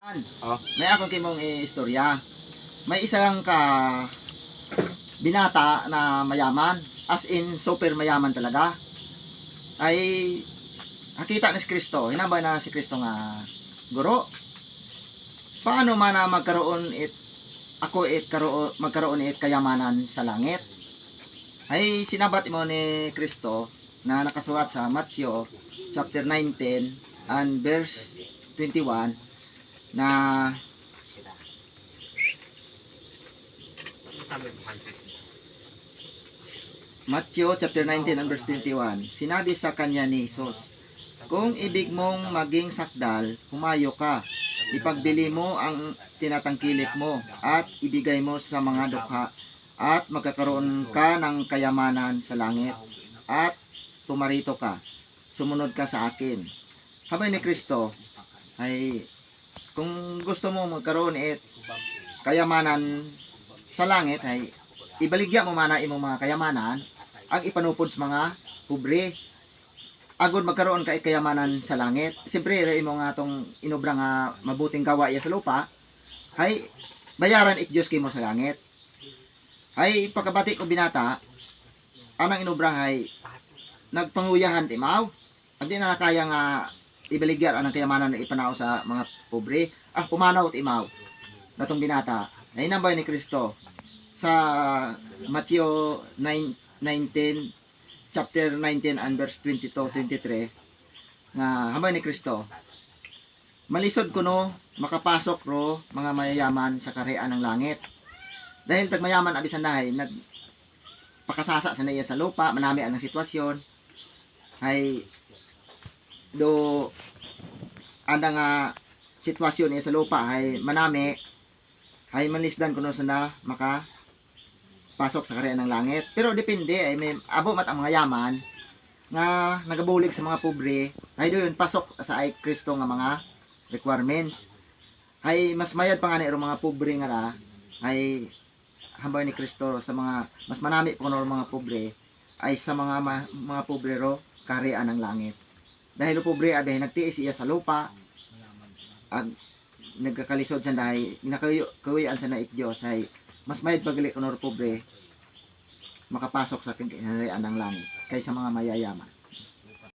Oh. May akong kimong istorya. May isang binata na mayaman, as in super mayaman talaga. Ay nakita ni Kristo, hinambay na si Kristo nga, Guro, paano man na magkaroon magkaroon kayamanan sa langit? Ay sinabat mo ni Kristo na nakasulat sa Matthew chapter 19 and verse 21 na Matthew chapter 19 and verse 21. Sinabi sa kanya ni Jesus, kung ibig mong maging sakdal, humayo ka. Ipagbili mo ang tinatangkilik mo at ibigay mo sa mga dukha at magkakaroon ka ng kayamanan sa langit at tumarito ka. Sumunod ka sa akin. Habay ni Kristo ay kung gusto mo magkaroon kayamanan sa langit ay ibaligya mo mana imong mga kayamanan ang ipanupod sa mga pobre agud magkaroon ka kayamanan sa langit. Siyempre imo nga tong inobra nga mabuting gawa iya sa lupa ay bayaran Diyos kimo sa langit. Ay pagkabati ko binata anang inobra ay nagpanguyahan timaw agdi na nakaya nga ibaligyan anang kayamanan na ipanao sa mga pobre. Pumanaw at imaw natong binata ay nambay ni Kristo sa Matthew 19 chapter 19 and verse 22-23 nga hambay ni Kristo, malisod kuno makapasok ro mga mayayaman sa kaharian ng langit. Dahil tag mayaman abisan dahay nagpakasasa sa naiya sa lupa, manami ang sitwasyon ay do anda nga sitwasyon niya sa lupa ay manami ay manlisdan kuno sa na maka pasok sa kaharian ng langit. Pero depende ay may abo mat ang mga yaman nga nagabulig sa mga pobre ay doon pasok sa ay Kristo nga mga requirements. Ay mas mayad pa nga ni mga pobre nga ra ay hambay ni Kristo sa mga mas manami pa kuno mga pobre ay sa mga pobre ro kaharian ng langit. Dahil pobre ay nagtiis iya sa lupa at nagkakalisod sa dahil nakawian sa naik Diyos ay mas mayad pagali kuno pobre makapasok sa kaharian ng langit kaysa mga mayayaman.